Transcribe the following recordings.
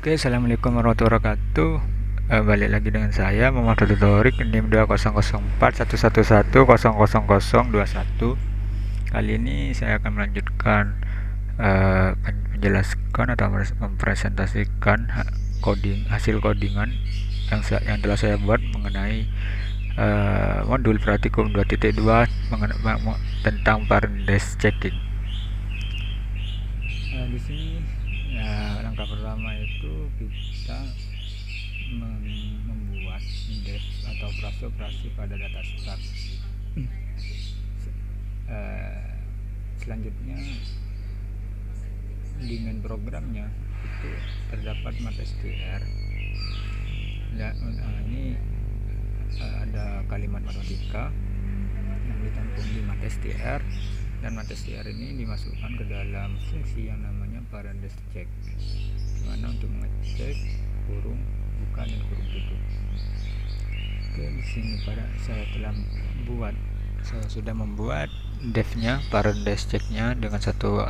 Oke, assalamualaikum warahmatullahi wabarakatuh. Balik lagi dengan saya Muhammad Tutorik NIM 200411100021. Kali ini saya akan melanjutkan menjelaskan atau mempresentasikan hasil codingan yang telah saya buat mengenai modul praktikum 2.2 tentang parent-based checking. Di sini langkah pertama itu kita membuat indeks atau operasi pada data start. Selanjutnya di main programnya itu terdapat matstr. Ini ada kalimat matematika yang ditampung di matstr, dan matstr ini dimasukkan ke dalam fungsi yang namanya parent-based check, dimana untuk mengecek kurung buka dan kurung tutup. Oke, di sini saya sudah membuat devnya, parent-based checknya dengan satu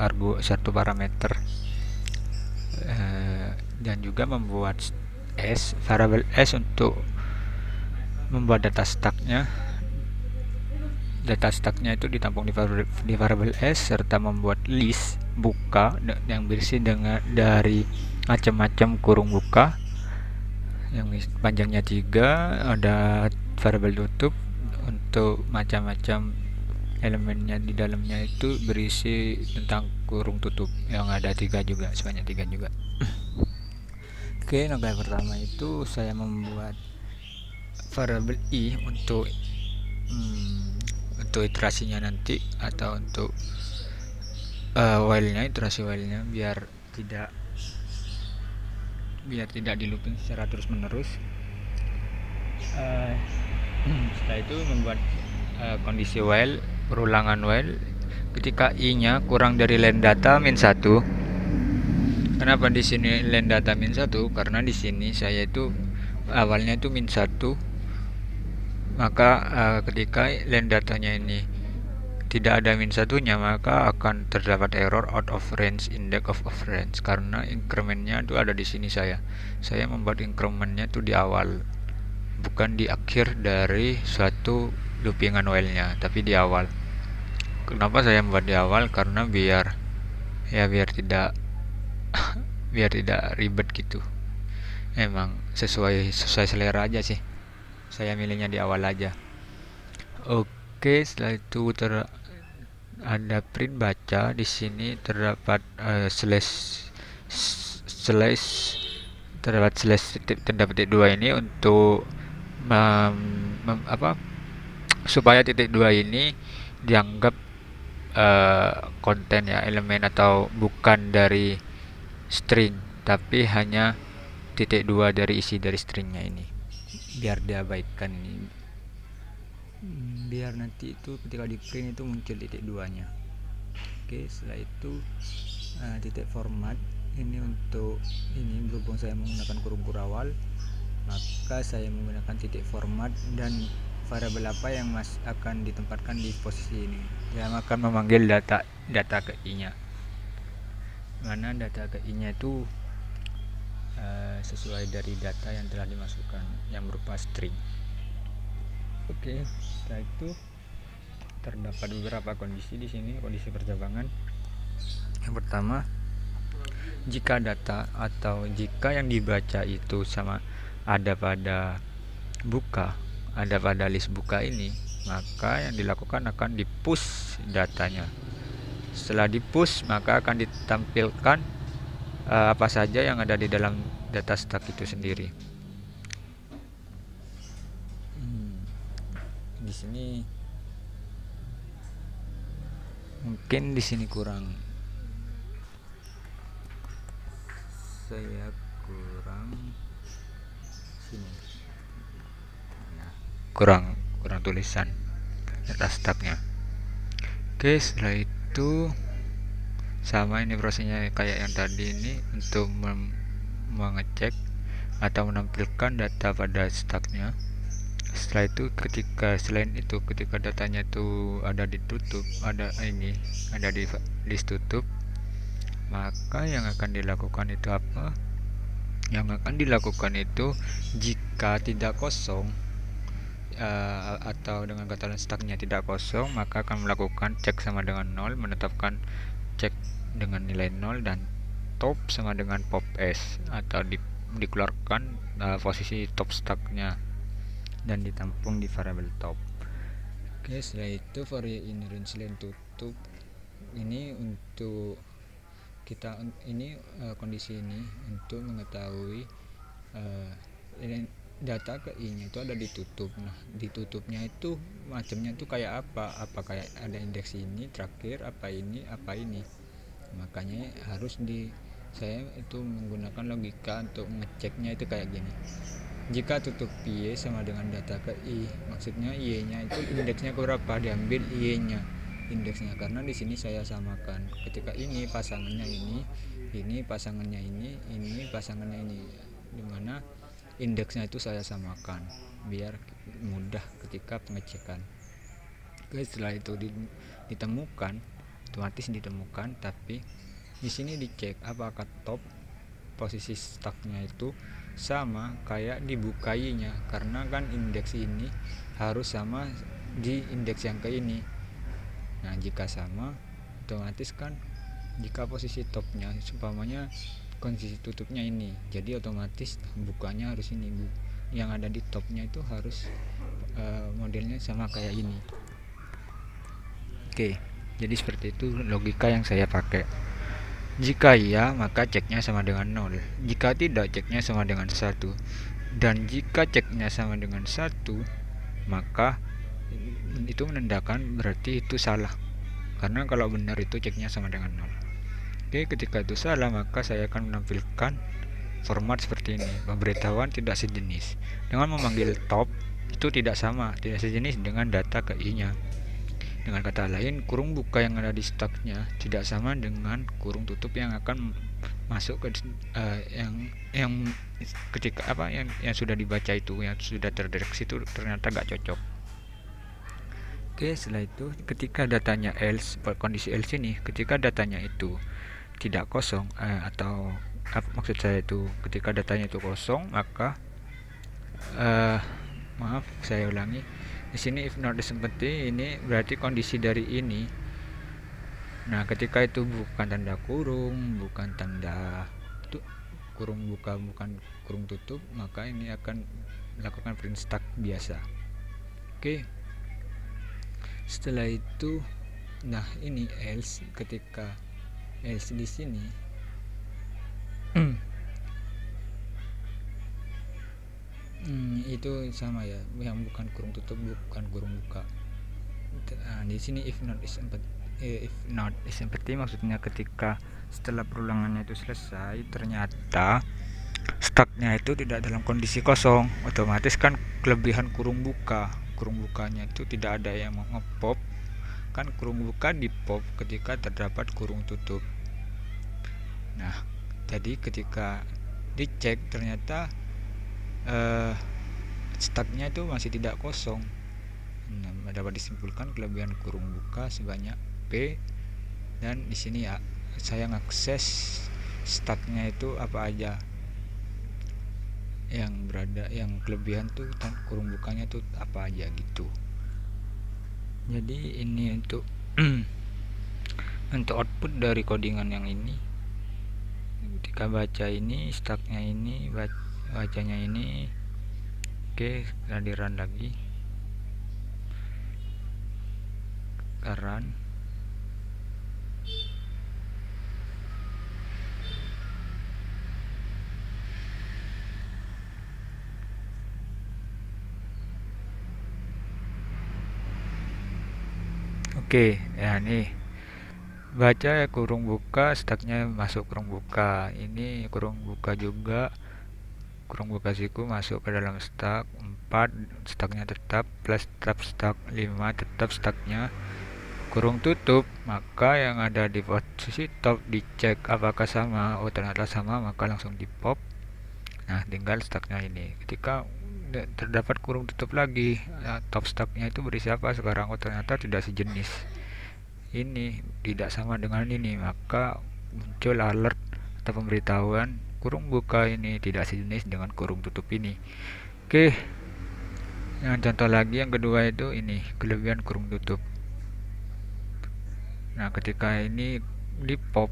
parameter, dan juga membuat variable s untuk membuat data stacknya itu ditampung di variable s, serta membuat list buka yang berisi dari macam-macam kurung buka yang panjangnya 3, ada variable tutup untuk macam-macam elemennya di dalamnya itu berisi tentang kurung tutup yang ada 3 juga, sebanyak 3 juga. Oke, langkah pertama itu saya membuat variable i untuk iterasinya nanti, atau untuk iterasi while-nya biar tidak di looping secara terus menerus. Setelah itu membuat kondisi while, perulangan while ketika i-nya kurang dari len data min 1. Kenapa di sini len data min 1? Karena di sini saya itu awalnya itu min 1, maka ketika len datanya ini tidak ada min 1-nya, maka akan terdapat error out of range index of range, karena incrementnya itu ada di sini. Saya membuat incrementnya itu di awal, bukan di akhir dari suatu loopingan while-nya, tapi di awal. Kenapa saya membuat di awal? Karena biar tidak ribet gitu. Emang sesuai selera aja sih, saya milihnya di awal aja. Oke, setelah itu ada print baca. Di sini terdapat terdapat titik 2 ini untuk supaya titik 2 ini dianggap konten ya, elemen atau bukan dari string, tapi hanya titik 2 dari isi dari stringnya ini, biar diabaikan ini, biar nanti itu ketika di print itu muncul titik 2 nya. Oke, setelah itu titik format ini untuk ini, berhubung saya menggunakan kurung kurawal, maka saya menggunakan titik format dan variabel apa yang akan ditempatkan di posisi ini, yang akan memanggil data ke i-nya, mana data ke i-nya itu sesuai dari data yang telah dimasukkan yang berupa string. Oke, setelah itu terdapat beberapa kondisi di sini, kondisi percabangan. Yang pertama, jika data atau jika yang dibaca itu sama ada pada list buka ini, maka yang dilakukan akan di-push datanya. Setelah di-push, maka akan ditampilkan apa saja yang ada di dalam data stack itu sendiri. Di sini mungkin saya kurang tulisan data stacknya. Oke, setelah itu sama ini prosesnya kayak yang tadi ini, untuk mengecek atau menampilkan data pada stacknya. Setelah itu ketika datanya itu ada ditutup, ada di list tutup, maka yang akan dilakukan itu apa? Yang akan dilakukan itu jika tidak kosong, atau dengan kata lain stucknya tidak kosong, maka akan melakukan cek sama dengan 0, menetapkan cek dengan nilai 0, dan top sama dengan pop s, atau dikeluarkan posisi top stucknya dan ditampung di variabel top. Oke, setelah itu for in range line tutup ini untuk kita ini kondisi ini untuk mengetahui data ke i-nya itu ada ditutup. Nah, ditutupnya itu macamnya itu kayak apa kayak ada indeks ini terakhir, apa ini. Makanya harus saya itu menggunakan logika untuk ngeceknya itu kayak gini. Jika tutup y sama dengan data ke i, maksudnya y-nya itu indeksnya berapa, diambil y-nya indeksnya, karena di sini saya samakan ketika ini pasangannya ini pasangannya ini pasangannya ini, dimana indeksnya itu saya samakan biar mudah ketika pengecekan. Oke, setelah itu ditemukan, otomatis ditemukan, tapi di sini dicek apakah top posisi stucknya itu sama kayak dibukainya, karena kan indeks ini harus sama di indeks yang ke ini. Nah, jika sama, otomatis kan jika posisi topnya umpamanya kondisi tutupnya ini, jadi otomatis bukanya harus ini, yang ada di topnya itu harus modelnya sama kayak ini. Oke, jadi seperti itu logika yang saya pakai. Jika iya, maka ceknya sama dengan 0. Jika tidak, ceknya sama dengan 1. Dan jika ceknya sama dengan 1, maka itu menandakan berarti itu salah. Karena kalau benar itu ceknya sama dengan 0. Oke, ketika itu salah, maka saya akan menampilkan format seperti ini. Pemberitahuan tidak sejenis. Dengan memanggil top, itu tidak sejenis dengan data ke i-nya. Dengan kata lain, kurung buka yang ada di stucknya tidak sama dengan kurung tutup yang akan masuk ke yang ketika yang sudah dibaca itu, yang sudah terdeteksi itu ternyata gak cocok. Oke, setelah itu ketika datanya else, kondisi else ini ketika datanya itu tidak kosong, atau maksud saya itu ketika datanya itu kosong, maka maaf saya ulangi, di sini if not seperti ini berarti kondisi dari ini. Nah, ketika itu bukan tanda kurung, bukan tanda kurung buka, bukan kurung tutup, maka ini akan melakukan print stuck biasa. Oke, setelah itu, nah ini else, ketika else di sini itu sama ya, yang bukan kurung tutup, bukan kurung buka. Nah, di sini if not is empty maksudnya ketika setelah perulangannya itu selesai ternyata stucknya itu tidak dalam kondisi kosong, otomatis kan kelebihan kurung bukanya itu tidak ada yang mau ngepop, kan kurung buka di pop ketika terdapat kurung tutup. Nah, jadi ketika dicek ternyata stucknya itu masih tidak kosong. Nah, dapat disimpulkan kelebihan kurung buka sebanyak P, dan di sini ya saya ngakses stucknya itu apa aja yang berada, yang kelebihan tuh kurung bukanya tuh apa aja gitu. Jadi ini untuk untuk output dari codingan yang ini, ketika baca ini stucknya ini, bacanya ini. Oke, kita di run lagi, run. Oke, ya nih baca ya kurung buka, stucknya masuk kurung buka, ini kurung buka juga, kurung buka siku masuk ke dalam stuck 4, stucknya tetap, plus tetap stuck 5, tetap stucknya kurung tutup, maka yang ada di posisi top dicek apakah sama. Oh, ternyata sama, maka langsung di pop. Nah, tinggal stucknya ini, ketika terdapat kurung tutup lagi, top stucknya itu berisi apa sekarang. Oh, ternyata tidak sejenis, ini tidak sama dengan ini, maka muncul alert atau pemberitahuan kurung buka ini tidak sejenis dengan kurung tutup ini. Oke, yang contoh lagi yang kedua itu ini kelebihan kurung tutup. Nah, ketika ini di pop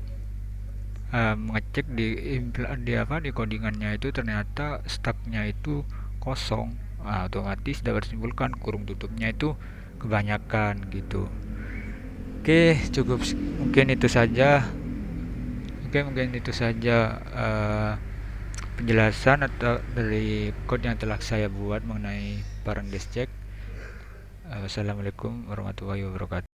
mengecek di codingannya itu ternyata stucknya itu kosong. Nah, otomatis dapat disimpulkan kurung tutupnya itu kebanyakan gitu. Oke, cukup mungkin itu saja. Penjelasan atau dari code yang telah saya buat mengenai parent disk check. Wassalamualaikum warahmatullahi wabarakatuh.